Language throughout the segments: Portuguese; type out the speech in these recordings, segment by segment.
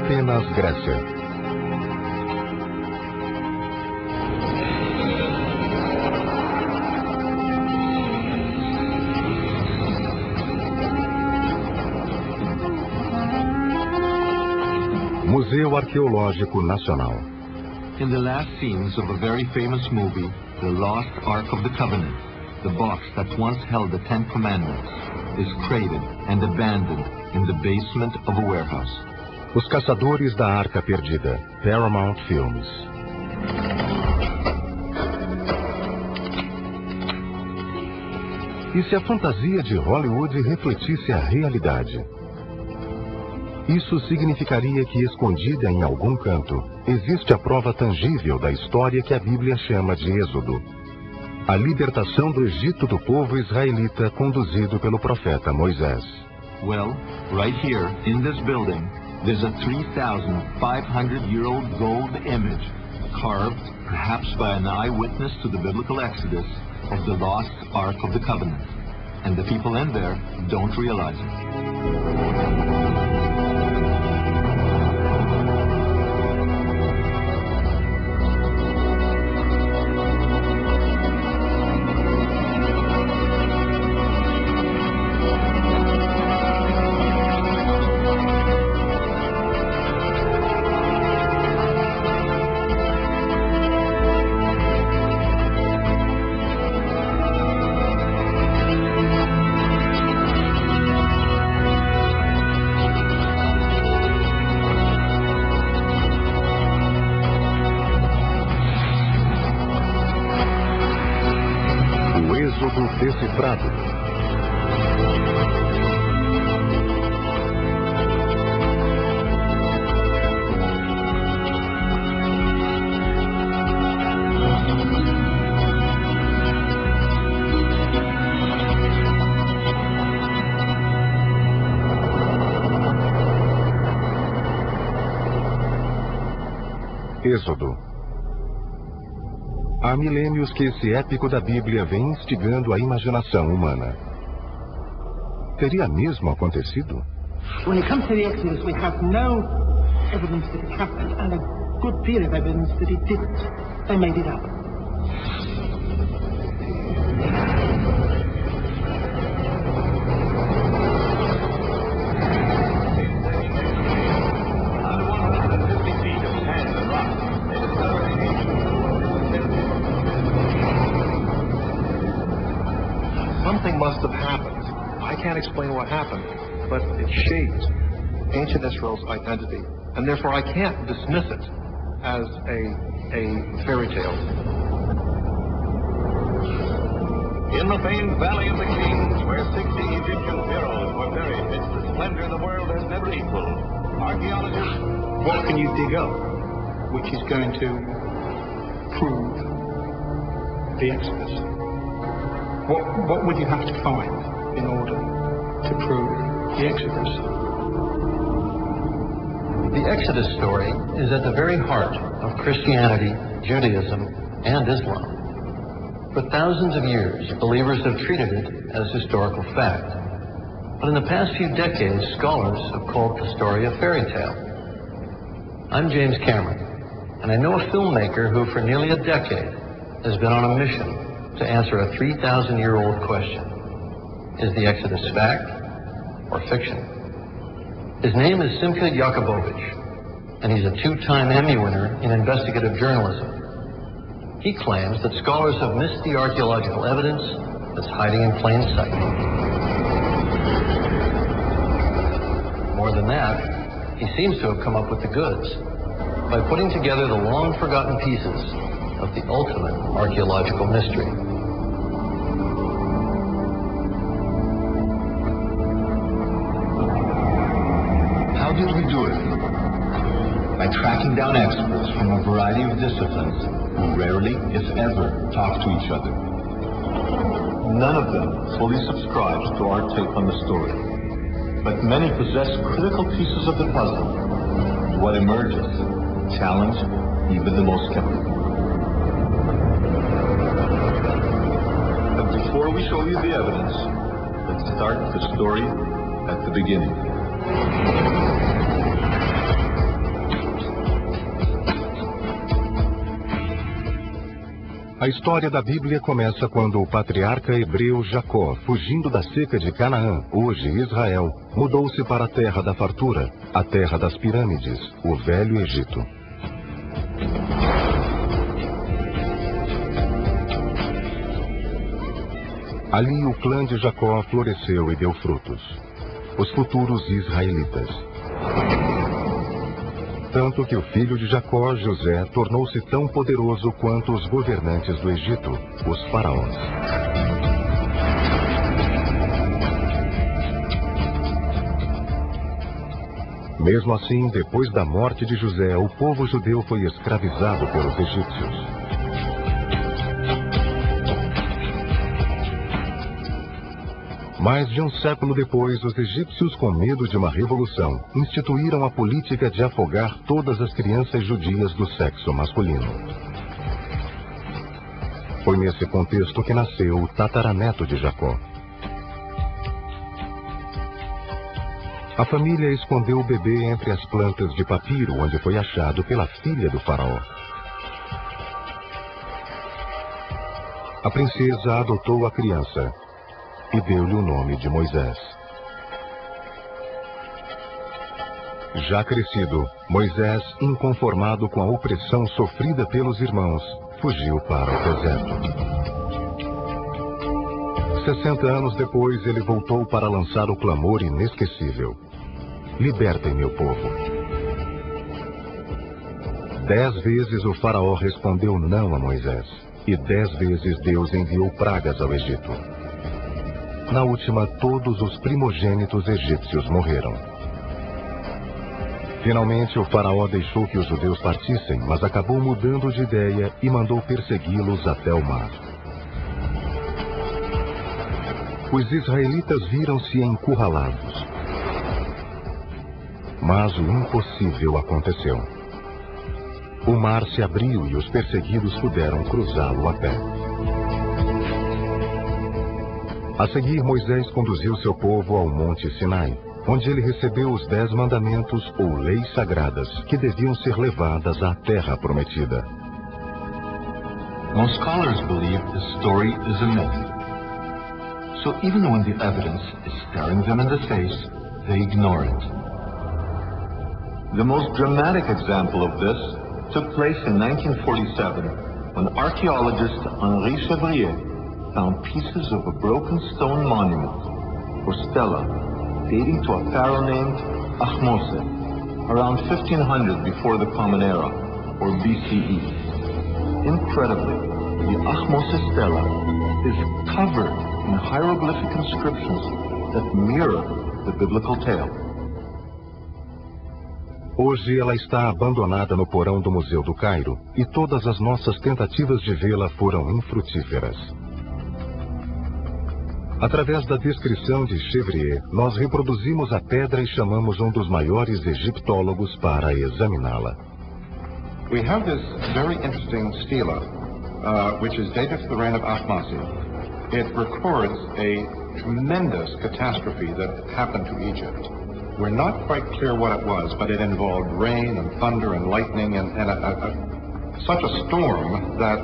Atenas, Grécia. Museu Arqueológico Nacional. In the last scenes of a very famous movie, The Lost Ark of the Covenant, the box that once held the Ten Commandments is crated and abandoned in the basement of a warehouse. Os Caçadores da Arca Perdida, Paramount Films. E se a fantasia de Hollywood refletisse a realidade? Isso significaria que, escondida em algum canto, existe a prova tangível da história que a Bíblia chama de Êxodo. A libertação do Egito do povo israelita conduzido pelo profeta Moisés. Well, right here, in this building, there's a 3,500-year-old gold image, carved, perhaps by an eyewitness to the biblical Exodus, of the lost Ark of the Covenant. And the people in there don't realize it. Decifrado. Êxodo. Há milênios que esse épico da Bíblia vem instigando a imaginação humana. Teria mesmo acontecido? When it comes to the Exodus, we have no evidence that it happened, and a good deal of evidence that it didn't. They made it up. Something must have happened. I can't explain what happened, but it shaped ancient Israel's identity, and therefore I can't dismiss it as a fairy tale. In the famed Valley of the Kings, where 60 Egyptian pharaohs were buried, it's the splendor the world has never equaled. Archaeologists, what can you dig up which is going to prove the Exodus? What would you have to find in order to prove the Exodus? The Exodus story is at the very heart of Christianity, Judaism, and Islam. For thousands of years, believers have treated it as historical fact. But in the past few decades, scholars have called the story a fairy tale. I'm James Cameron, and I know a filmmaker who for nearly a decade has been on a mission to answer a 3,000-year-old question. Is the Exodus fact or fiction? His name is Simcha Jakubowicz, and he's a two-time Emmy winner in investigative journalism. He claims that scholars have missed the archaeological evidence that's hiding in plain sight. More than that, he seems to have come up with the goods by putting together the long-forgotten pieces of the ultimate archaeological mystery. How did we do it? By tracking down experts from a variety of disciplines who rarely, if ever, talk to each other. None of them fully subscribes to our take on the story, but many possess critical pieces of the puzzle. What emerges challenge even the most skeptical. Before we show you the evidence, let's start the story at the beginning. A história da Bíblia começa quando o patriarca hebreu Jacó, fugindo da seca de Canaã, hoje Israel, mudou-se para a terra da fartura, a terra das pirâmides, o Velho Egito. Ali o clã de Jacó floresceu e deu frutos, os futuros israelitas. Tanto que o filho de Jacó, José, tornou-se tão poderoso quanto os governantes do Egito, os faraós. Mesmo assim, depois da morte de José, o povo judeu foi escravizado pelos egípcios. Mais de um século depois, os egípcios, com medo de uma revolução, instituíram a política de afogar todas as crianças judias do sexo masculino. Foi nesse contexto que nasceu o tataraneto de Jacó. A família escondeu o bebê entre as plantas de papiro, onde foi achado pela filha do faraó. A princesa adotou a criança e deu-lhe o nome de Moisés. Já crescido, Moisés, inconformado com a opressão sofrida pelos irmãos, fugiu para o deserto. 60 anos depois, ele voltou para lançar o clamor inesquecível: libertem meu povo. 10 vezes o faraó respondeu não a Moisés, e 10 vezes Deus enviou pragas ao Egito. Na última, todos os primogênitos egípcios morreram. Finalmente, o faraó deixou que os judeus partissem, mas acabou mudando de ideia e mandou persegui-los até o mar. Os israelitas viram-se encurralados. Mas o impossível aconteceu. O mar se abriu e os perseguidos puderam cruzá-lo a pé. A seguir, Moisés conduziu seu povo ao Monte Sinai, onde ele recebeu os 10 mandamentos ou leis sagradas que deviam ser levadas à terra prometida. Most scholars believe the story is a myth. So even when the evidence is staring them in the face, they ignore it. The most dramatic example of this took place in 1947 when archaeologist Henri Chevrier found pieces of a broken stone monument, or stela, dating to a pharaoh named Ahmose, around 1500 before the Common Era, or BCE. Incredibly, the Ahmose stela is covered in hieroglyphic inscriptions that mirror the biblical tale. Hoje ela está abandonada no porão do Museu do Cairo, e todas as nossas tentativas de vê-la foram infrutíferas. Através da descrição de Chevrier, nós reproduzimos a pedra e chamamos um dos maiores egiptólogos para examiná-la. We have this very interesting stela, which is dated to the reign of Ahmose. It records a tremendous catastrophe that happened to Egypt. We're not quite clear what it was, but it involved rain and thunder and lightning and such a storm that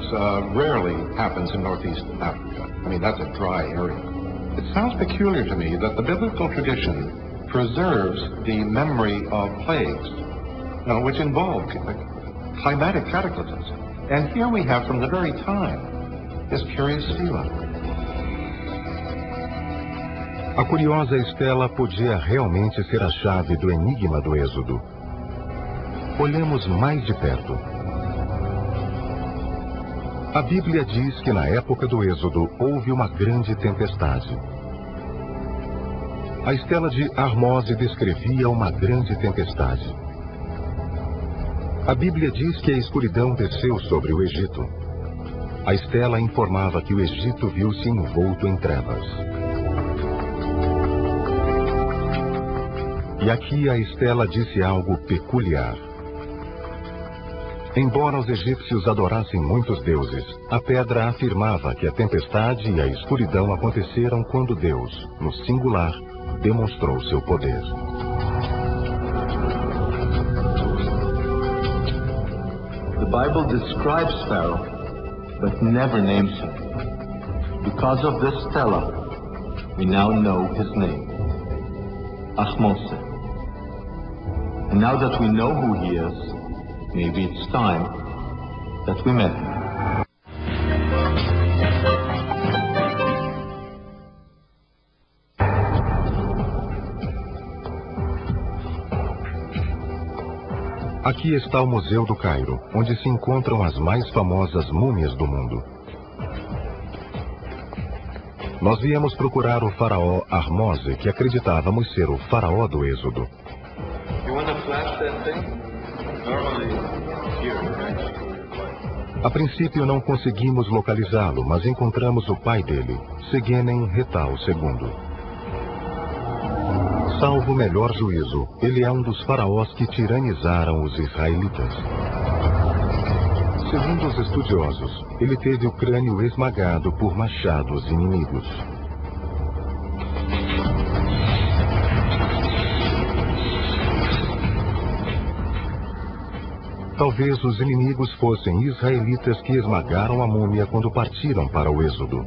rarely happens in northeast Africa. I mean, that's a dry area. It sounds peculiar to me that the biblical tradition preserves the memory of plagues, which involve climatic cataclysms. And here we have, from the very time, this curious stela. A curiosa estela podia realmente ser a chave do enigma do Êxodo. Olhemos mais de perto. A Bíblia diz que na época do Êxodo houve uma grande tempestade. A estela de Ahmose descrevia uma grande tempestade. A Bíblia diz que a escuridão desceu sobre o Egito. A estela informava que o Egito viu-se envolto em trevas. E aqui a estela disse algo peculiar. Embora os egípcios adorassem muitos deuses, a pedra afirmava que a tempestade e a escuridão aconteceram quando Deus, no singular, demonstrou seu poder. The Bible describes Pharaoh but never names him. Because of this stela, we now know his name, Ahmose. And now that we know who he is, maybe it's time that we met him. Aqui está o Museu do Cairo, onde se encontram as mais famosas múmias do mundo. Nós viemos procurar o faraó Ahmose, que acreditávamos ser o faraó do Êxodo. A princípio não conseguimos localizá-lo, mas encontramos o pai dele, Segenen Retal II. Salvo o melhor juízo, ele é um dos faraós que tiranizaram os israelitas. Segundo os estudiosos, ele teve o crânio esmagado por machados inimigos. Talvez os inimigos fossem israelitas que esmagaram a múmia quando partiram para o Êxodo.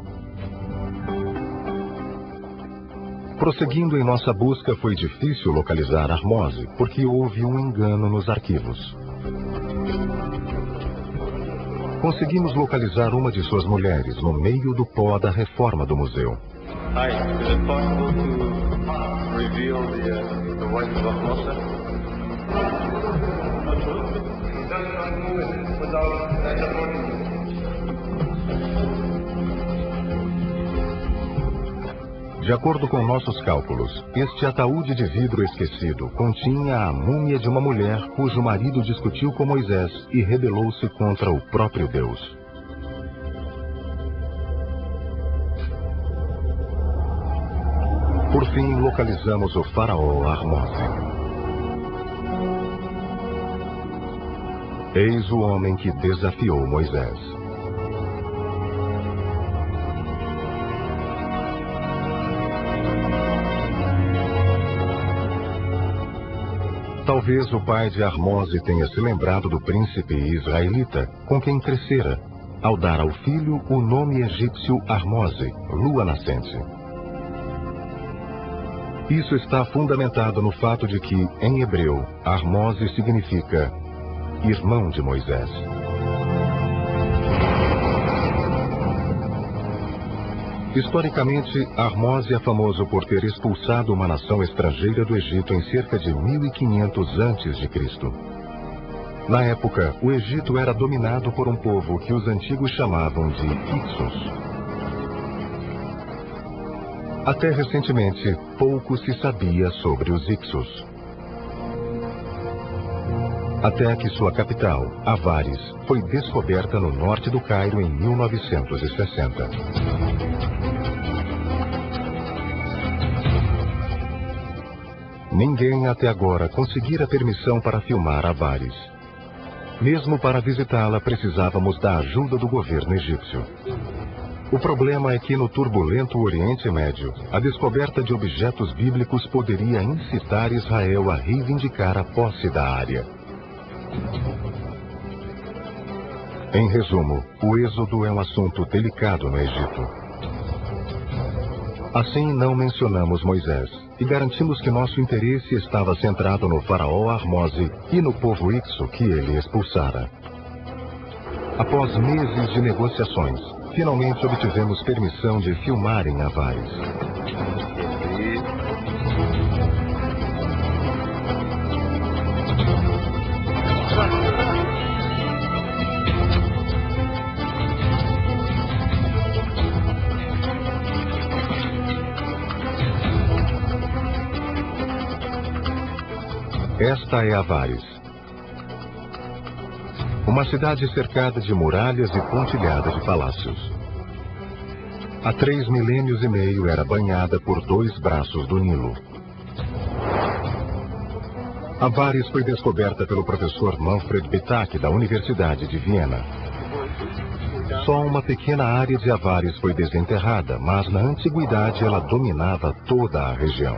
Prosseguindo em nossa busca, foi difícil localizar Ahmose, porque houve um engano nos arquivos. Conseguimos localizar uma de suas mulheres no meio do pó da reforma do museu. Hi, is it possible to reveal the wife of Ahmose? De acordo com nossos cálculos, este ataúde de vidro esquecido continha a múmia de uma mulher cujo marido discutiu com Moisés e rebelou-se contra o próprio Deus. Por fim, localizamos o faraó Ahmose. Eis o homem que desafiou Moisés. Talvez o pai de Ahmose tenha se lembrado do príncipe israelita com quem crescera, ao dar ao filho o nome egípcio Ahmose, lua nascente. Isso está fundamentado no fato de que, em hebreu, Ahmose significa irmão de Moisés. Historicamente, Ahmose é famoso por ter expulsado uma nação estrangeira do Egito em cerca de 1500 a.C. Na época, o Egito era dominado por um povo que os antigos chamavam de Hyksos. Até recentemente, pouco se sabia sobre os Hyksos. Até que sua capital, Avaris, foi descoberta no norte do Cairo em 1960. Ninguém até agora conseguira permissão para filmar Avaris. Mesmo para visitá-la, precisávamos da ajuda do governo egípcio. O problema é que no turbulento Oriente Médio, a descoberta de objetos bíblicos poderia incitar Israel a reivindicar a posse da área. Em resumo, o Êxodo é um assunto delicado no Egito. Assim, não mencionamos Moisés e garantimos que nosso interesse estava centrado no faraó Ahmose e no povo Hykso que ele expulsara. Após meses de negociações, finalmente obtivemos permissão de filmar em Avaris. Esta é Avaris. Uma cidade cercada de muralhas e pontilhada de palácios. Há 3 milênios e meio era banhada por 2 braços do Nilo. Avaris foi descoberta pelo professor Manfred Bittak da Universidade de Viena. Só uma pequena área de Avaris foi desenterrada, mas na antiguidade ela dominava toda a região.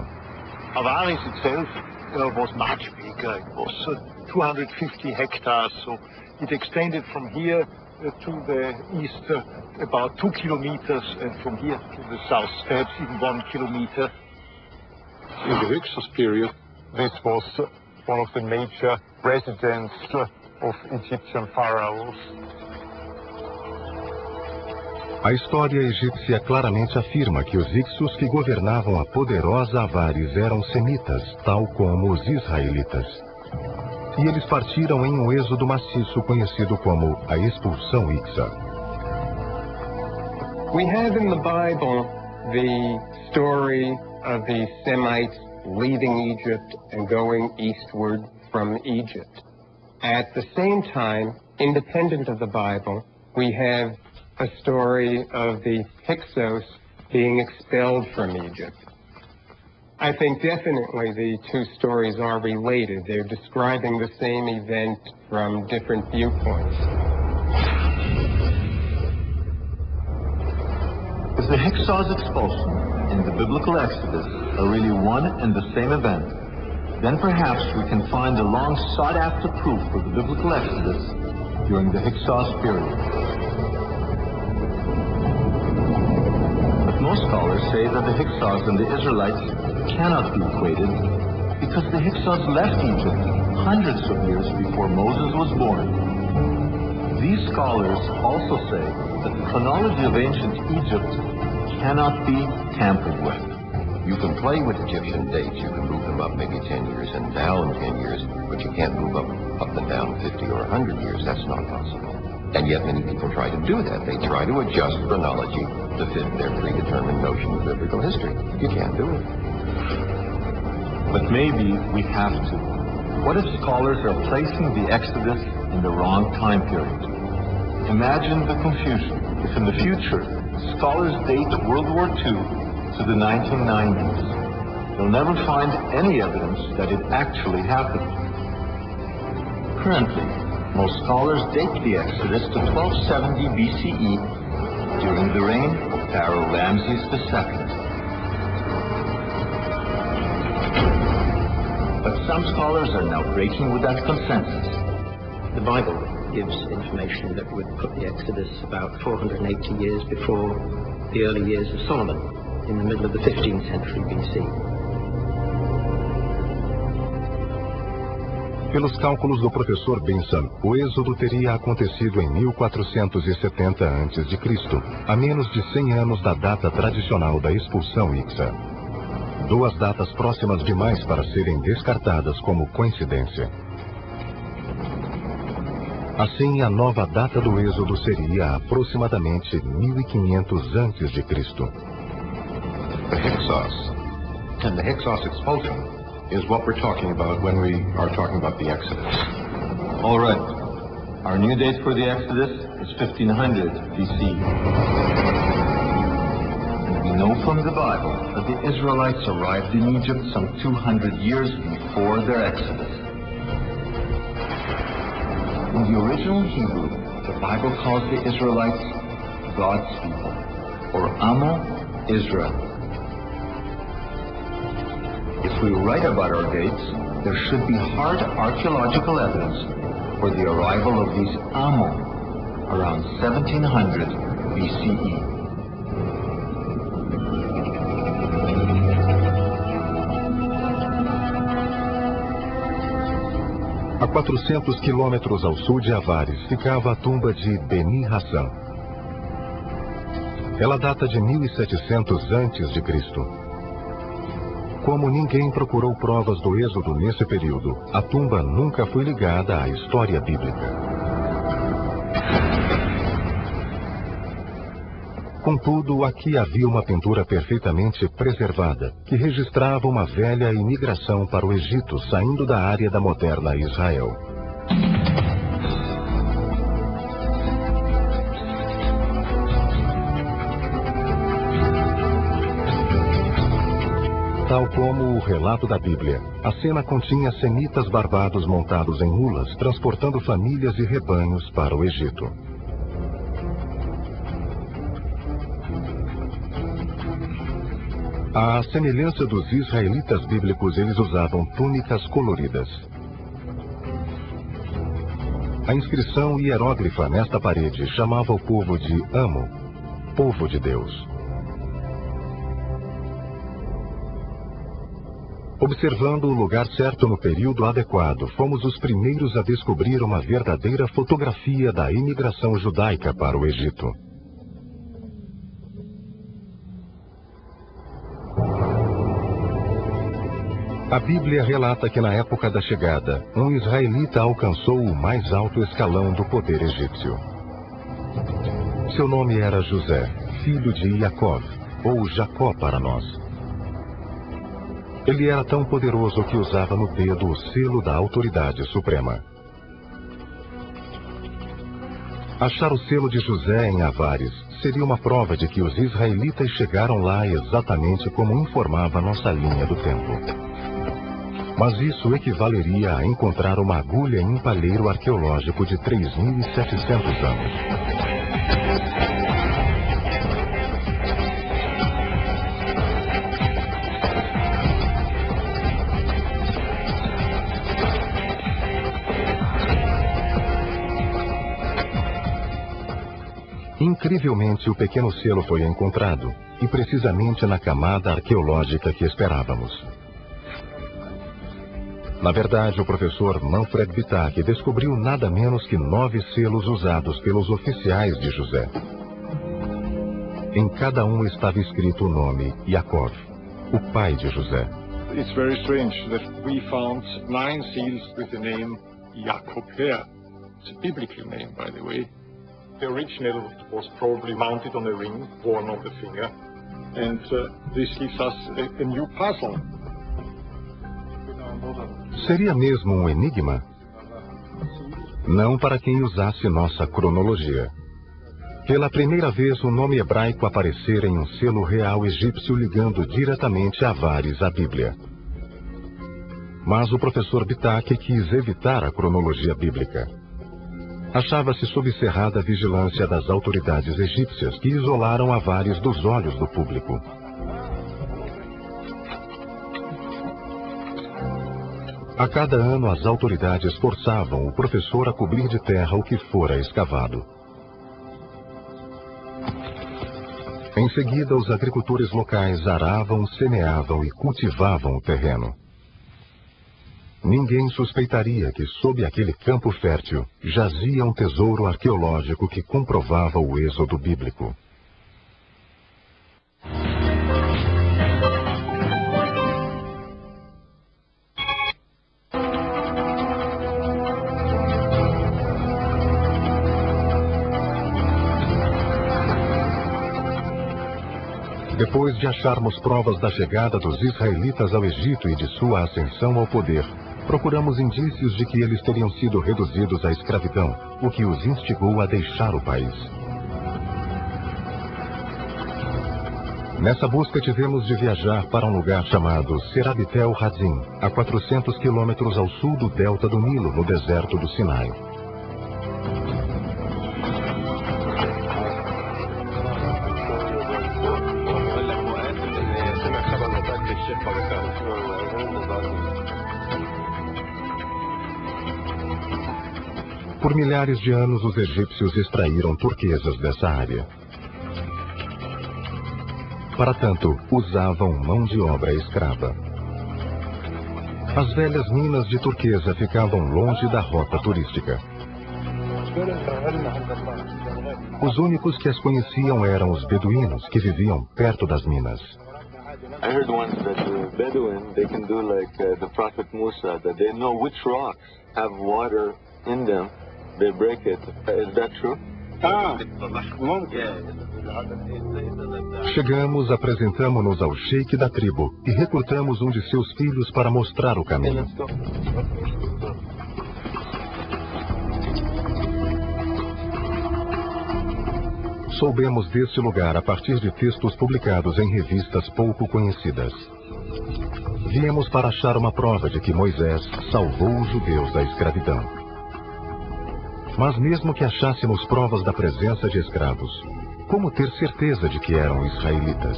Avaris itself was much bigger. It was 250 hectares, so it extended from here to the east about 2 kilometers, and from here to the south perhaps even 1 kilometer. In the Hyksos period, this was one of the major residences of Egyptian pharaohs. A história egípcia claramente afirma que os Hyksos que governavam a poderosa Avaris eram semitas, tal como os israelitas. E eles partiram em um êxodo maciço conhecido como a expulsão Hyksa. We have in the Bible the story of the Semites leaving Egypt and going eastward from Egypt. At the same time, independent of the Bible, we have a story of the Hyksos being expelled from Egypt. I think definitely the two stories are related. They're describing the same event from different viewpoints. If the Hyksos expulsion and the biblical Exodus are really one and the same event, then perhaps we can find a long sought-after proof for the biblical Exodus during the Hyksos period. But most scholars say that the Hyksos and the Israelites cannot be equated because the Hyksos left Egypt hundreds of years before Moses was born. These scholars also say that the chronology of ancient Egypt cannot be tampered with. You can play with Egyptian dates. You can move them up maybe 10 years and down 10 years, but you can't move up and down 50 or 100 years. That's not possible. And yet many people try to do that. They try to adjust chronology to fit their predetermined notion of biblical history. You can't do it. But maybe we have to. What if scholars are placing the Exodus in the wrong time period? Imagine the confusion if in the future scholars date World War II to the 1990s. They'll never find any evidence that it actually happened. Currently, most scholars date the Exodus to 1270 BCE during the reign of Pharaoh Ramses II. But some scholars are now breaking with that consensus. The Bible gives information that would put the Exodus about 480 years before the early years of Solomon, in the middle of the 15th century BC. Pelos cálculos do professor Benson, o êxodo teria acontecido em 1470 a.C., a menos de 100 anos da data tradicional da expulsão Hyksa. Duas datas próximas demais para serem descartadas como coincidência. Assim, a nova data do êxodo seria aproximadamente 1500 a.C. The Hyksos and the Hyksos expulsion is what we're talking about when we are talking about the Exodus. All right. Our new date for the Exodus is 1500 BC. And we know from the Bible that the Israelites arrived in Egypt some 200 years before their Exodus. In the original Hebrew, the Bible calls the Israelites God's people, or Amo Israel. If we write about our dates, there should be hard archaeological evidence for the arrival of these Amo around 1700 BCE. A 400 quilômetros ao sul de Avaris ficava a tumba de Beni Hassan. Ela data de 1700 a.C. Como ninguém procurou provas do êxodo nesse período, a tumba nunca foi ligada à história bíblica. Contudo, aqui havia uma pintura perfeitamente preservada, que registrava uma velha imigração para o Egito, saindo da área da moderna Israel. Tal como o relato da Bíblia, a cena continha semitas barbados montados em mulas, transportando famílias e rebanhos para o Egito. À semelhança dos israelitas bíblicos, eles usavam túnicas coloridas. A inscrição hieróglifa nesta parede chamava o povo de Amo, povo de Deus. Observando o lugar certo no período adequado, fomos os primeiros a descobrir uma verdadeira fotografia da imigração judaica para o Egito. A Bíblia relata que na época da chegada, um israelita alcançou o mais alto escalão do poder egípcio. Seu nome era José, filho de Jacó, ou Jacó para nós. Ele era tão poderoso que usava no dedo o selo da autoridade suprema. Achar o selo de José em Avares seria uma prova de que os israelitas chegaram lá exatamente como informava nossa linha do tempo. Mas isso equivaleria a encontrar uma agulha em um palheiro arqueológico de 3.700 anos. Incrivelmente, o pequeno selo foi encontrado, e precisamente na camada arqueológica que esperávamos. Na verdade, o professor Manfred Bitak descobriu nada menos que 9 selos usados pelos oficiais de José. Em cada um estava escrito o nome Yaakov, o pai de José. It's very strange that we found 9 seals with the name Jacob here. It's a biblical name, by the way. The original was probably mounted on a ring worn on the finger, and this gives us a new puzzle. Seria mesmo um enigma? Não para quem usasse nossa cronologia. Pela primeira vez, o nome hebraico aparecera em um selo real egípcio ligando diretamente Avares à Bíblia. Mas o professor Bitak quis evitar a cronologia bíblica. Achava-se sob cerrada vigilância das autoridades egípcias que isolaram Avares dos olhos do público. A cada ano, as autoridades forçavam o professor a cobrir de terra o que fora escavado. Em seguida, os agricultores locais aravam, semeavam e cultivavam o terreno. Ninguém suspeitaria que, sob aquele campo fértil, jazia um tesouro arqueológico que comprovava o êxodo bíblico. Depois de acharmos provas da chegada dos israelitas ao Egito e de sua ascensão ao poder, procuramos indícios de que eles teriam sido reduzidos à escravidão, o que os instigou a deixar o país. Nessa busca tivemos de viajar para um lugar chamado Serabitel Hazim, a 400 quilômetros ao sul do delta do Nilo, no deserto do Sinai. Por milhares de anos, os egípcios extraíram turquesas dessa área. Para tanto, usavam mão de obra escrava. As velhas minas de turquesa ficavam longe da rota turística. Os únicos que as conheciam eram os beduínos, que viviam perto das minas. I heard once that the Bedouin, they can do like the Prophet Musa, that they know which rocks have water in them. They break it. Is that true? Chegamos, apresentamo-nos ao sheik da tribo e recrutamos um de seus filhos para mostrar o caminho. Soubemos deste lugar a partir de textos publicados em revistas pouco conhecidas. Viemos para achar uma prova de que Moisés salvou os judeus da escravidão. Mas mesmo que achássemos provas da presença de escravos, como ter certeza de que eram israelitas?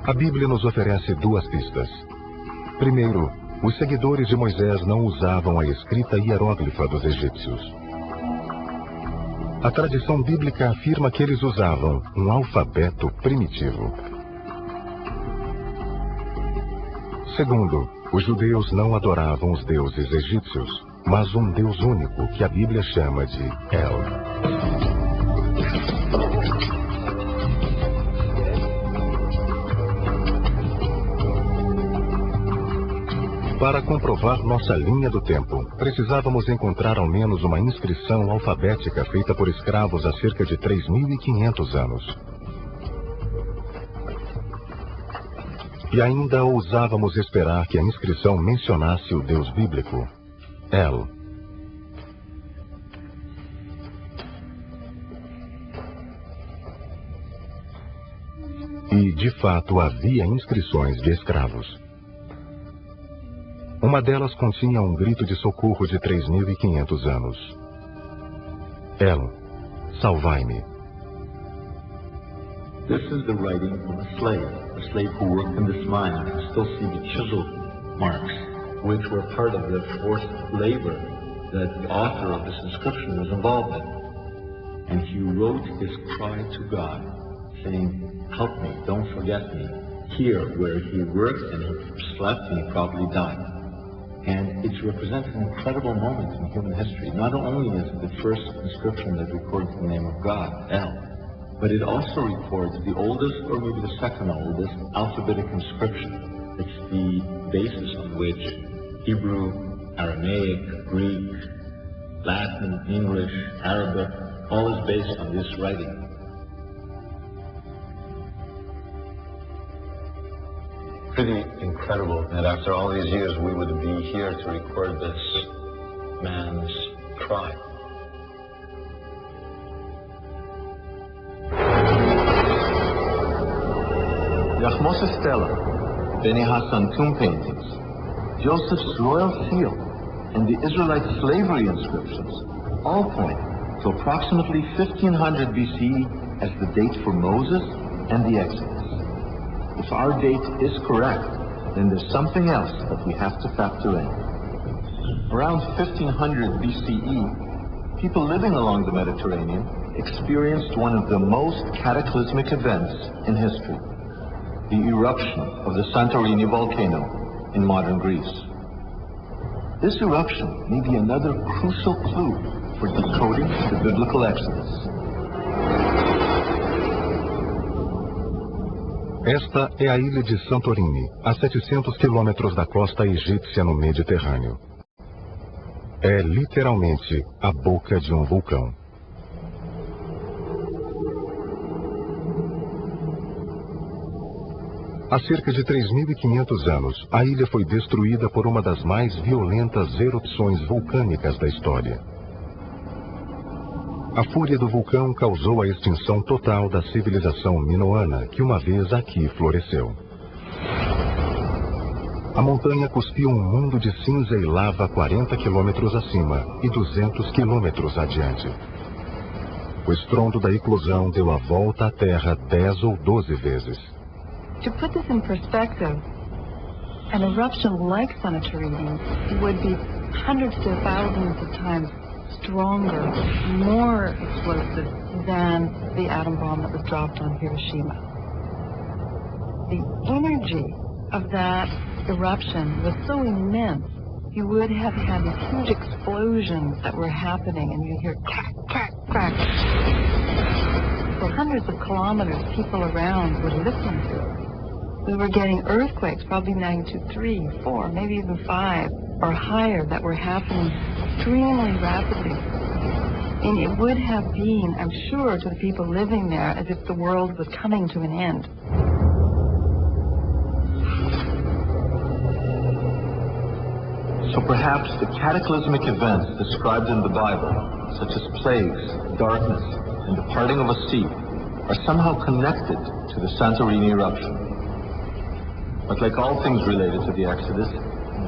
A Bíblia nos oferece 2 pistas. Primeiro, os seguidores de Moisés não usavam a escrita hieróglifa dos egípcios. A tradição bíblica afirma que eles usavam um alfabeto primitivo. Segundo, os judeus não adoravam os deuses egípcios, mas um Deus único que a Bíblia chama de El. Para comprovar nossa linha do tempo, precisávamos encontrar ao menos uma inscrição alfabética feita por escravos há cerca de 3.500 anos. E ainda ousávamos esperar que a inscrição mencionasse o Deus bíblico, El. E, de fato, havia inscrições de escravos. Uma delas continha um grito de socorro de 3.500 anos. El, salvai-me. This is the writing of a slave who worked in this mine. You can still see the chiseled marks, which were part of the forced labor that the author of this inscription was involved in. And he wrote his cry to God, saying, help me, don't forget me. Here, where he worked and he slept and he probably died. And it represents an incredible moment in human history. Not only is it the first inscription that records the name of God, El, but it also records the oldest, or maybe the second oldest, alphabetic inscription. It's the basis on which Hebrew, Aramaic, Greek, Latin, English, Arabic, all is based on this writing. Pretty incredible that after all these years we would be here to record this man's cry. Yahmos Stela, Beni Hassan tomb paintings, Joseph's royal seal, and the Israelite slavery inscriptions all point to approximately 1500 BCE as the date for Moses and the Exodus. If our date is correct, then there's something else that we have to factor in. Around 1500 BCE, people living along the Mediterranean experienced one of the most cataclysmic events in history, the eruption of the Santorini volcano in modern Greece. This eruption may be another crucial clue for decoding the biblical Exodus. Esta é a ilha de Santorini, a 700 quilômetros da costa egípcia no Mediterrâneo. É literalmente a boca de um vulcão. Há cerca de 3.500 anos, a ilha foi destruída por uma das mais violentas erupções vulcânicas da história. A fúria do vulcão causou a extinção total da civilização minoana, que uma vez aqui floresceu. A montanha cuspiu um mundo de cinza e lava 40 quilômetros acima e 200 quilômetros adiante. O estrondo da eclosão deu a volta à Terra 10 ou 12 vezes. To put this in perspective, an eruption like Santorini would be hundreds to thousands of times stronger, more explosive than the atom bomb that was dropped on Hiroshima. The energy of that eruption was so immense, you would have had these huge explosions that were happening, and you'd hear crack, crack, crack. For hundreds of kilometers, people around would listen to it. We were getting earthquakes, probably magnitude 3, 4, maybe even 5 or higher, that were happening extremely rapidly. And it would have been, I'm sure, to the people living there as if the world was coming to an end. So perhaps the cataclysmic events described in the Bible, such as plagues, darkness, and the parting of a sea, are somehow connected to the Santorini eruption. But like all things related to the Exodus,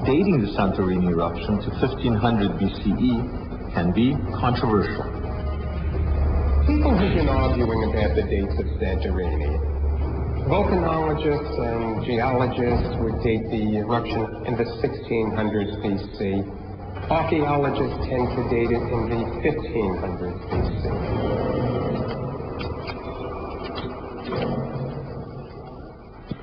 dating the Santorini eruption to 1500 BCE can be controversial. People have been arguing about the dates of Santorini. Volcanologists and geologists would date the eruption in the 1600s BC. Archaeologists tend to date it in the 1500s BC.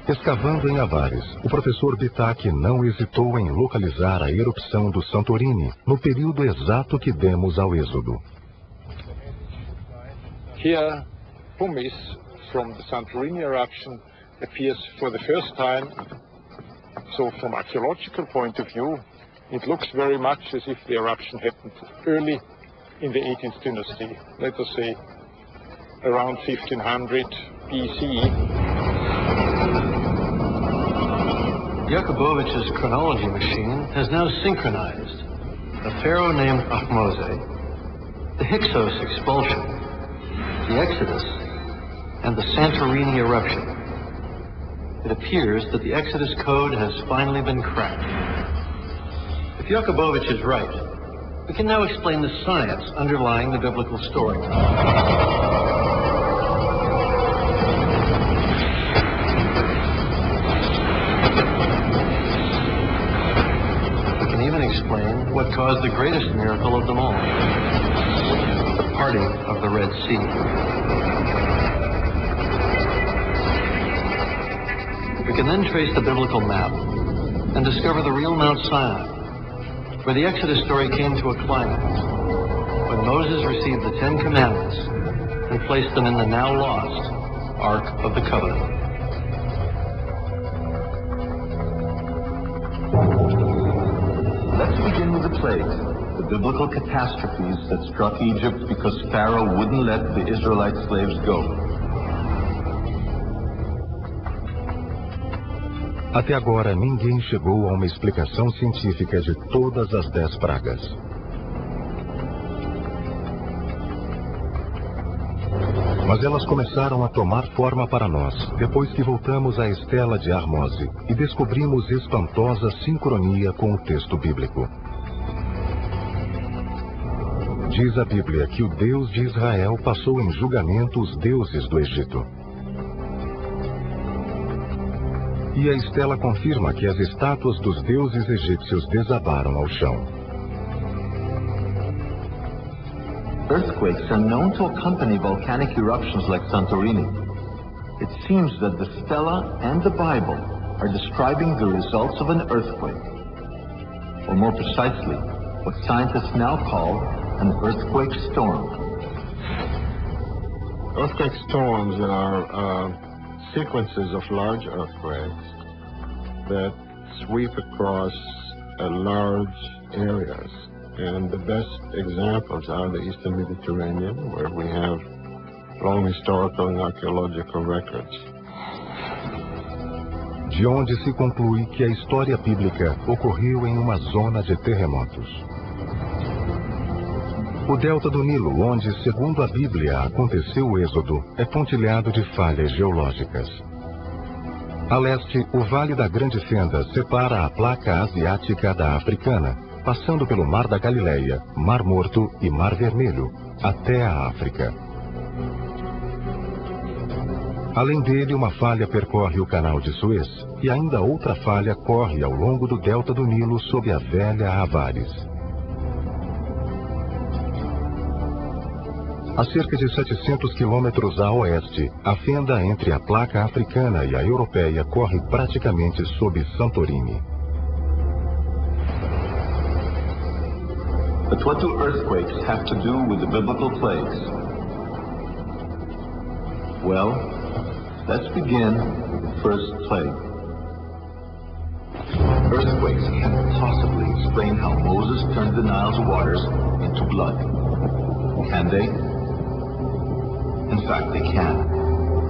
Escavando em Avares, o professor Bitak não hesitou em localizar a erupção do Santorini no período exato que demos ao Êxodo. Here, pumice from the Santorini eruption appears for the first time. So from archaeological point of view, it looks very much as if the eruption happened early in the 18th dynasty, let us say around 1500 BC. Yakubovich's chronology machine has now synchronized a pharaoh named Ahmose, the Hyksos expulsion, the Exodus, and the Santorini eruption. It appears that the Exodus code has finally been cracked. If Yakubovich is right, we can now explain the science underlying the biblical story. We can even explain what caused the greatest miracle of them all, the parting of the Red Sea. We can then trace the biblical map and discover the real Mount Sinai, where the Exodus story came to a climax, when Moses received the Ten Commandments and placed them in the now lost Ark of the Covenant. Let's begin with the plagues, the biblical catastrophes that struck Egypt because Pharaoh wouldn't let the Israelite slaves go. Até agora, ninguém chegou a uma explicação científica de todas as 10 pragas. Mas elas começaram a tomar forma para nós, depois que voltamos à estela de Ahmose e descobrimos espantosa sincronia com o texto bíblico. Diz a Bíblia que o Deus de Israel passou em julgamento os deuses do Egito. E a estela confirma que as estátuas dos deuses egípcios desabaram ao chão. Earthquakes are known to accompany volcanic eruptions like Santorini. It seems that the stela and the Bible are describing the results of an earthquake, or more precisely, what scientists now call an earthquake storm. Earthquake storms are sequences of large earthquakes that sweep across large areas. And the best examples are the Eastern Mediterranean, where we have long historical and archaeological records. De onde se conclui que a história bíblica ocorreu em uma zona de terremotos. O delta do Nilo, onde, segundo a Bíblia, aconteceu o Êxodo, é pontilhado de falhas geológicas. A leste, o Vale da Grande Fenda separa a placa asiática da africana, passando pelo Mar da Galileia, Mar Morto e Mar Vermelho, até a África. Além dele, uma falha percorre o Canal de Suez, e ainda outra falha corre ao longo do delta do Nilo sob a velha Avares. A cerca de 700 quilômetros a oeste, a fenda entre a placa africana e a europeia corre praticamente sob Santorini. But what do earthquakes have to do with the biblical plagues? Well, let's begin with the first plague. Earthquakes can't possibly explain how Moses turned the Nile's waters into blood. Can they? In fact, they can,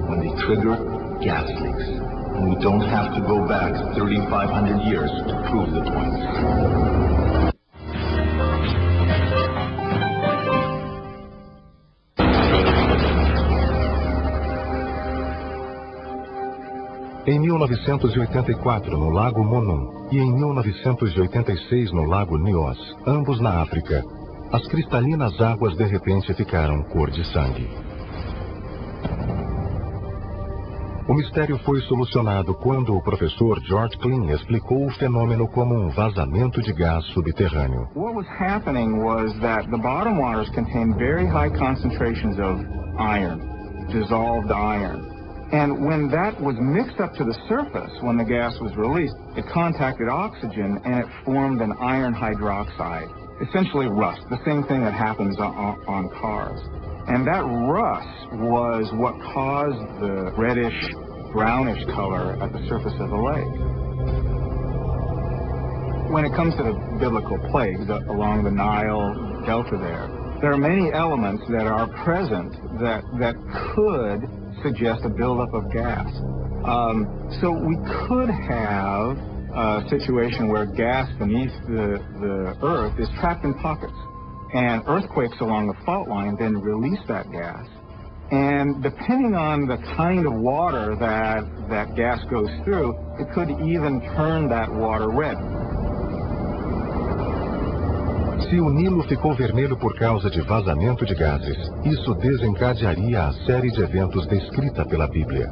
when they trigger gas leaks. And we don't have to go back 3,500 years to prove the point. Em 1984, no Lago Monon, e em 1986, no Lago Nios, ambos na África, as cristalinas águas de repente ficaram cor de sangue. O mistério foi solucionado quando o professor George Klein explicou o fenômeno como um vazamento de gás subterrâneo. What was happening was that the bottom waters contained very high concentrations of iron, dissolved iron. And when that was mixed up to the surface, when the gas was released, it contacted oxygen and it formed an iron hydroxide, essentially rust, the same thing that happens on cars. And that rust was what caused the reddish, brownish color at the surface of the lake. When it comes to the biblical plagues along the Nile Delta there are many elements that are present that could suggest a buildup of gas. So we could have a situation where gas beneath the earth is trapped in pockets, and earthquakes along the fault line then release that gas. And depending on the kind of water that gas goes through, it could even turn that water red. Se o Nilo ficou vermelho por causa de vazamento de gases, isso desencadearia a série de eventos descrita pela Bíblia.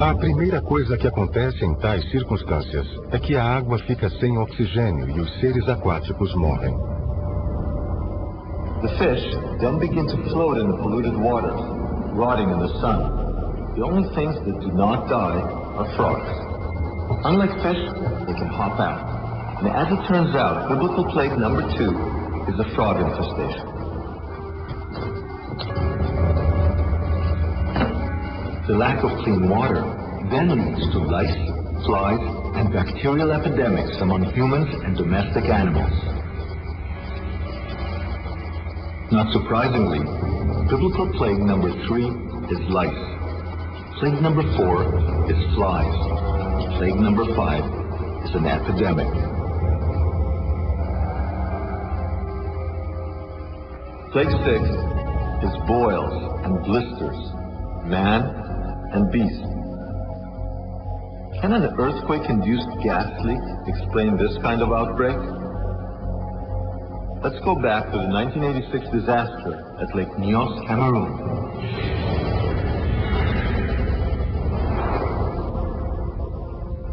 A primeira coisa que acontece em tais circunstâncias é que a água fica sem oxigênio e os seres aquáticos morrem. The fish then begin to float in the polluted waters, rotting in the sun. The only things that do not die are frogs. Unlike fish, they can hop out. And as it turns out, biblical plague number 2 is a frog infestation. The lack of clean water then leads to lice, flies, and bacterial epidemics among humans and domestic animals. Not surprisingly, biblical plague number 3 is lice. Plague number 4 is flies. Plague number 5 is an epidemic. Plague 6 is boils and blisters, man and beast. Can an earthquake-induced gas leak explain this kind of outbreak? Let's go back to the 1986 disaster at Lake Nyos, Cameroon.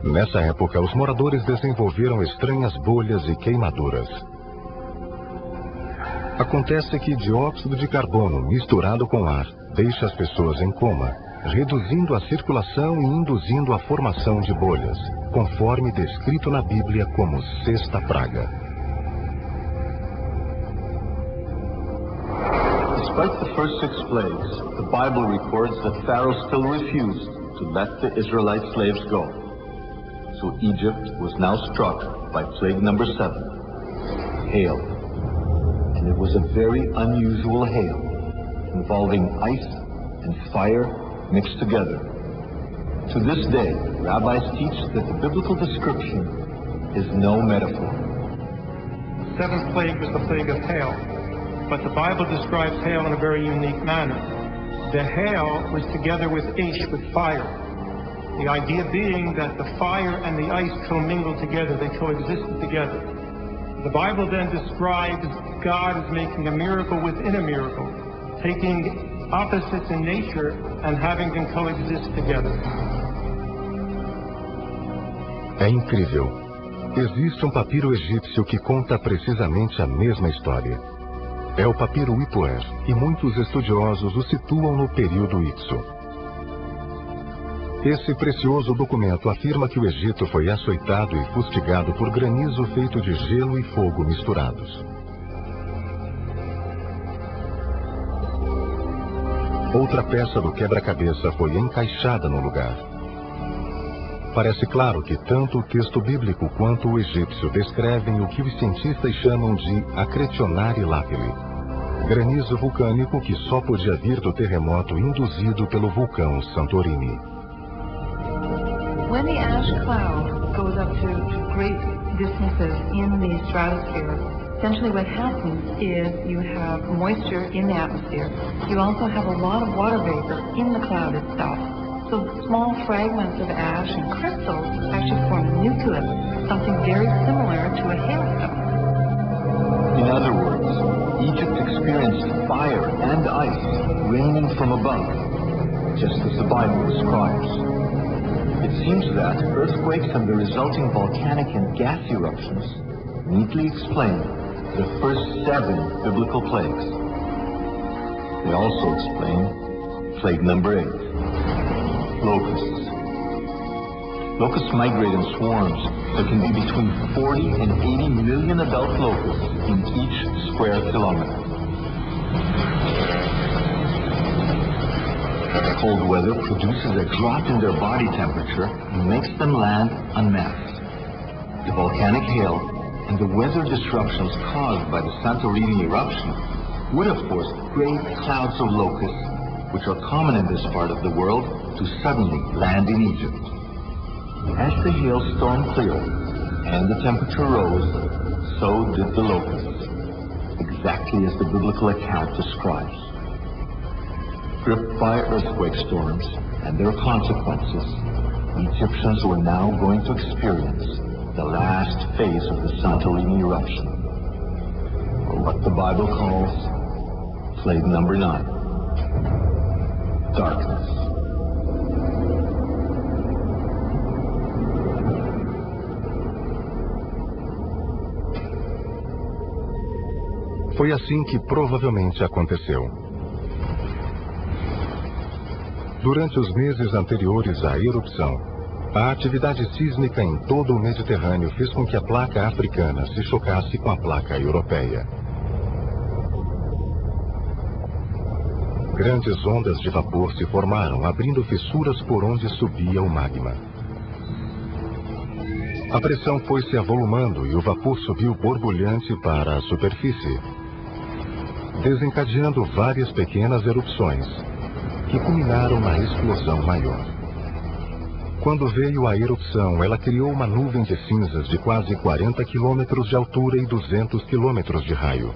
Nessa época, os moradores desenvolveram estranhas bolhas e queimaduras. Acontece que dióxido de carbono misturado com ar deixa as pessoas em coma, reduzindo a circulação e induzindo a formação de bolhas, conforme descrito na Bíblia como sexta praga. Despite the first 6 plagues, the Bible records that Pharaoh still refused to let the Israelite slaves go. So Egypt was now struck by plague number 7, hail. And it was a very unusual hail, involving ice and fire mixed together. To this day, rabbis teach that the biblical description is no metaphor. The 7th plague was the plague of hail, but the Bible describes hail in a very unique manner. The hail was together with ash, with fire. The idea being that the fire and the ice commingled together, they coexisted together. The Bible then describes God as making a miracle within a miracle, taking opposites in nature and having them coexist together. É incrível. Existe um papiro egípcio que conta precisamente a mesma história. É o papiro Ipuer, e muitos estudiosos o situam no período Ixo. Esse precioso documento afirma que o Egito foi açoitado e fustigado por granizo feito de gelo e fogo misturados. Outra peça do quebra-cabeça foi encaixada no lugar. Parece claro que tanto o texto bíblico quanto o egípcio descrevem o que os cientistas chamam de acretionare lapilli, granizo vulcânico que só podia vir do terremoto induzido pelo vulcão Santorini. When the ash cloud goes up to great distances in the stratosphere, essentially what happens is you have moisture in the atmosphere. You also have a lot of water vapor in the cloud itself. So small fragments of ash and crystals actually form a nucleus, something very similar to a hailstone. In other words, Egypt experienced fire and ice raining from above, just as the Bible describes. It seems that earthquakes and the resulting volcanic and gas eruptions neatly explain the first 7 biblical plagues. They also explain plague number 8, locusts. Locusts migrate in swarms. There can be between 40 and 80 million adult locusts in each square kilometer. Cold weather produces a drop in their body temperature and makes them land en masse. The volcanic hail and the weather disruptions caused by the Santorini eruption would have forced great clouds of locusts, which are common in this part of the world, to suddenly land in Egypt. As the hailstorm cleared and the temperature rose, so did the locusts, exactly as the biblical account describes. Gripped by earthquake storms and their consequences, Egyptians were now going to experience the last phase of the Santorini eruption, or what the Bible calls plague number 9, darkness. Foi assim que provavelmente aconteceu. Durante os meses anteriores à erupção, a atividade sísmica em todo o Mediterrâneo fez com que a placa africana se chocasse com a placa europeia. Grandes ondas de vapor se formaram, abrindo fissuras por onde subia o magma. A pressão foi se avolumando e o vapor subiu borbulhante para a superfície, desencadeando várias pequenas erupções, que culminaram na explosão maior. Quando veio a erupção, ela criou uma nuvem de cinzas de quase 40 quilômetros de altura e 200 quilômetros de raio.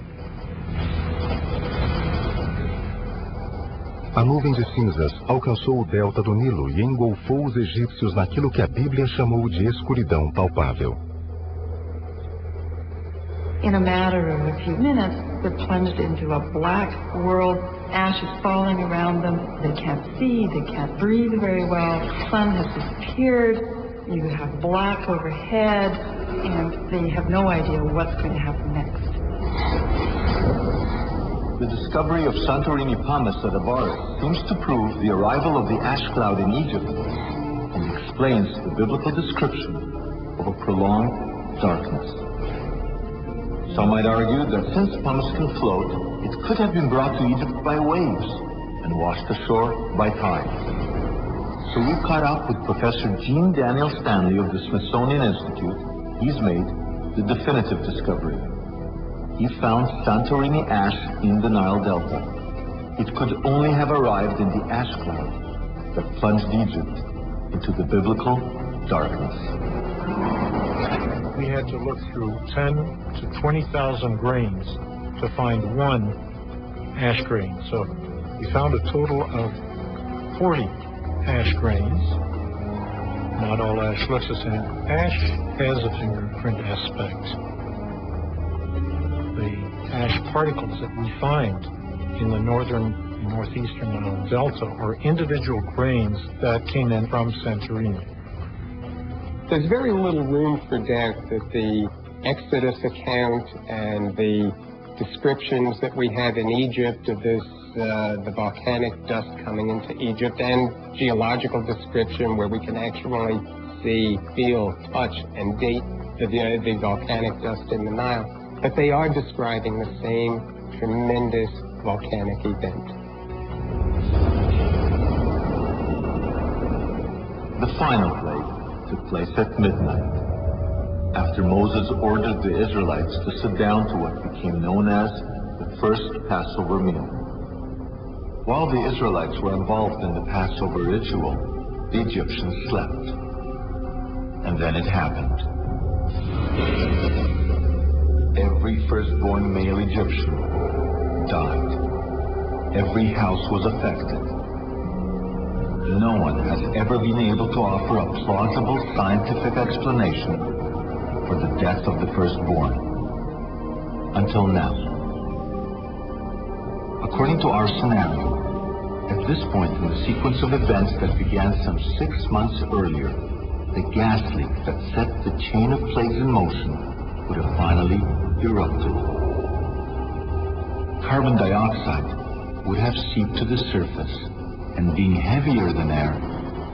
A nuvem de cinzas alcançou o delta do Nilo e engolfou os egípcios naquilo que a Bíblia chamou de escuridão palpável. In a matter of a few minutes, they're plunged into a black world, ashes falling around them. They can't see, they can't breathe very well. The sun has disappeared. You have black overhead, and they have no idea what's going to happen next. The discovery of Santorini pumice at Avaris seems to prove the arrival of the ash cloud in Egypt and explains the biblical description of a prolonged darkness. Some might argue that since pumice can float, it could have been brought to Egypt by waves and washed ashore by tides. So we caught up with Professor Jean Daniel Stanley of the Smithsonian Institute. He's made the definitive discovery. He found Santorini ash in the Nile Delta. It could only have arrived in the ash cloud that plunged Egypt into the biblical darkness. We had to look through 10 to 20,000 grains to find one ash grain. So we found a total of 40 ash grains. Not all ash looks the same. Ash has a fingerprint aspect. The ash particles that we find in the northern and northeastern Nile Delta are individual grains that came in from Santorini. There's very little room for doubt that the Exodus account and the descriptions that we have in Egypt of this, the volcanic dust coming into Egypt, and geological description where we can actually see, feel, touch, and date the volcanic dust in the Nile, that they are describing the same tremendous volcanic event. The final plague took place at midnight, after Moses ordered the Israelites to sit down to what became known as the first Passover meal. While the Israelites were involved in the Passover ritual, the Egyptians slept. And then it happened. Every firstborn male Egyptian died. Every house was affected. No one has ever been able to offer a plausible scientific explanation for the death of the firstborn. Until now. According to our scenario, at this point in the sequence of events that began some 6 months earlier, the gas leak that set the chain of plagues in motion would have finally erupted. Carbon dioxide would have seeped to the surface, and being heavier than air,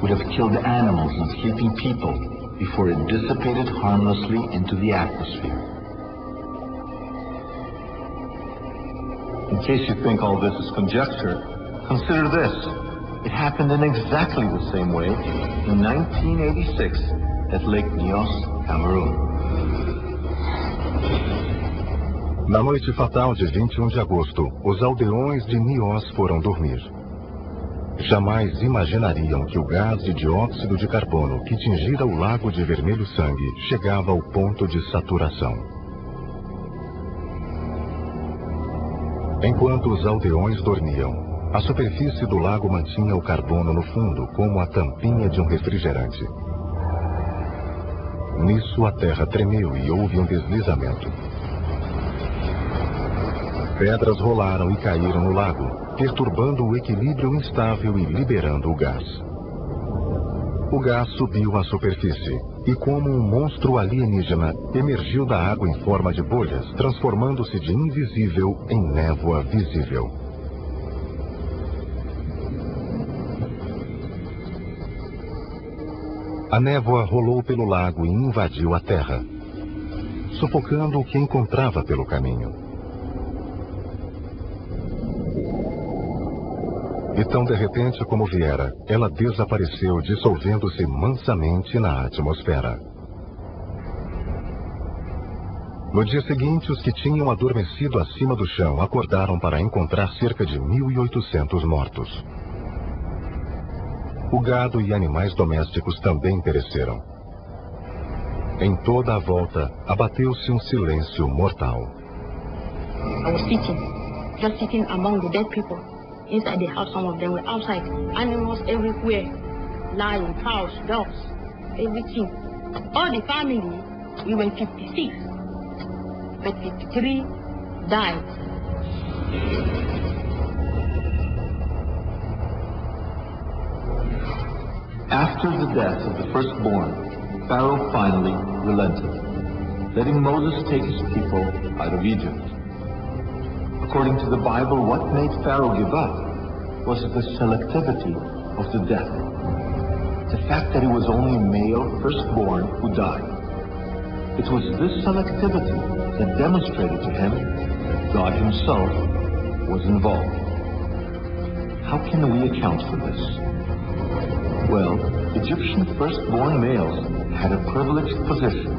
would have killed animals and sleeping people before it dissipated harmlessly into the atmosphere. In case you think all this is conjecture, consider this. It happened in exactly the same way in 1986 at Lake Nyos, Cameroon. Na noite fatal de 21 de agosto, os aldeões de Nyos foram dormir. Jamais imaginariam que o gás de dióxido de carbono que tingira o lago de vermelho sangue chegava ao ponto de saturação. Enquanto os aldeões dormiam, a superfície do lago mantinha o carbono no fundo como a tampinha de um refrigerante. Nisso a terra tremeu e houve um deslizamento. Pedras rolaram e caíram no lago, perturbando o equilíbrio instável e liberando o gás. O gás subiu à superfície e, como um monstro alienígena, emergiu da água em forma de bolhas, transformando-se de invisível em névoa visível. A névoa rolou pelo lago e invadiu a terra, sufocando o que encontrava pelo caminho. E tão de repente como viera, ela desapareceu, dissolvendo-se mansamente na atmosfera. No dia seguinte, os que tinham adormecido acima do chão acordaram para encontrar cerca de 1.800 mortos. O gado e animais domésticos também pereceram. Em toda a volta, abateu-se um silêncio mortal. I was just sitting among the dead people. Inside the house, some of them were outside. Animals everywhere. Lions, cows, dogs, everything. All the family, we were 56. But 53 died. After the death of the firstborn, Pharaoh finally relented, letting Moses take his people out of Egypt. According to the Bible, what made Pharaoh give up was the selectivity of the death. The fact that it was only male firstborn who died. It was this selectivity that demonstrated to him that God himself was involved. How can we account for this? Well, Egyptian firstborn males had a privileged position.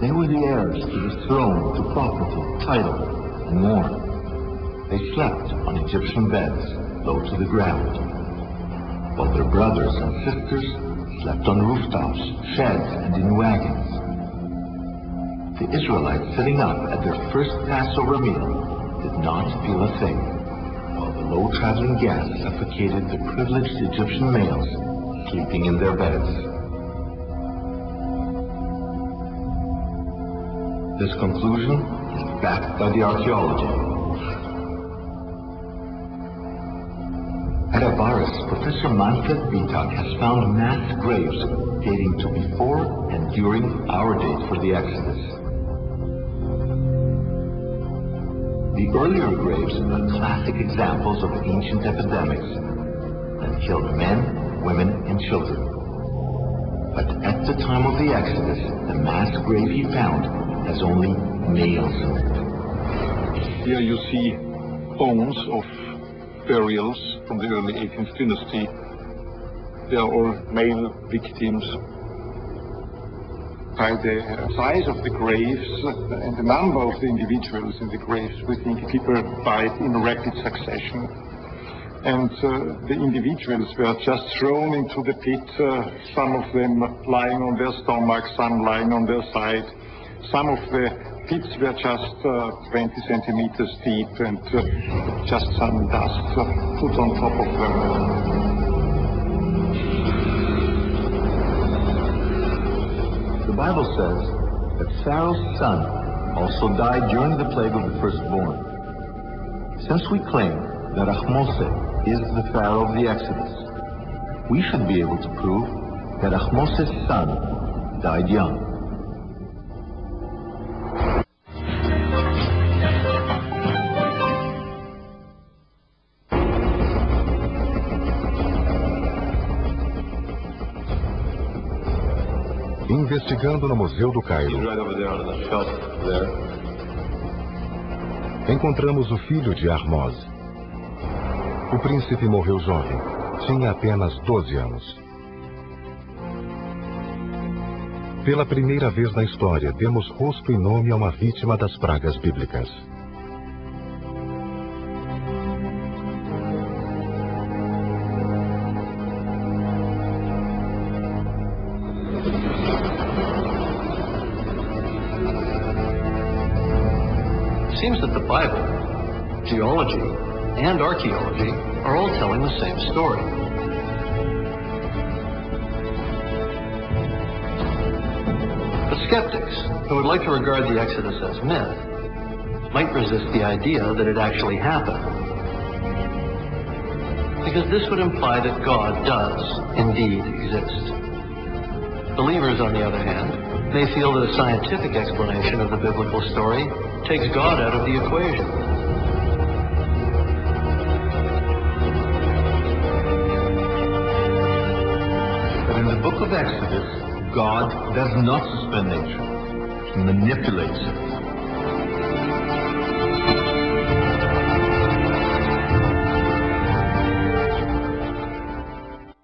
They were the heirs to the throne, to property, title, and more. They slept on Egyptian beds, low to the ground, while their brothers and sisters slept on rooftops, sheds, and in wagons. The Israelites sitting up at their first Passover meal did not feel a thing, while the low-traveling gas suffocated the privileged Egyptian males sleeping in their beds. This conclusion is backed by the archaeology. At Avaris, Professor Manfred Bitak has found mass graves dating to before and during our date for the Exodus. The earlier graves are classic examples of ancient epidemics that killed men, women, and children. But at the time of the Exodus, the mass grave he found has only males in it. Here you see bones of burials from the early 18th dynasty. They are all male victims. By the size of the graves and the number of the individuals in the graves, we think people died in rapid succession. And the individuals were just thrown into the pit, some of them lying on their stomach, some lying on their side. Some of the pits were just 20 centimeters deep and just some dust put on top of them. The Bible says that Pharaoh's son also died during the plague of the firstborn. Since we claim that Ahmose is the pharaoh of the Exodus, we should be able to prove that Ahmose's son died young. Investigando no Museu do Cairo, encontramos o filho de Ahmose. O príncipe morreu jovem, tinha apenas 12 anos. Pela primeira vez na história, demos rosto e nome a uma vítima das pragas bíblicas. It seems that the Bible, geology, and archaeology are all telling the same story. The skeptics, who would like to regard the Exodus as myth, might resist the idea that it actually happened, because this would imply that God does indeed exist. Believers, on the other hand, may feel that a scientific explanation of the biblical story takes God out of the equation. But in the book of Exodus, God does not suspend nature. He manipulates it.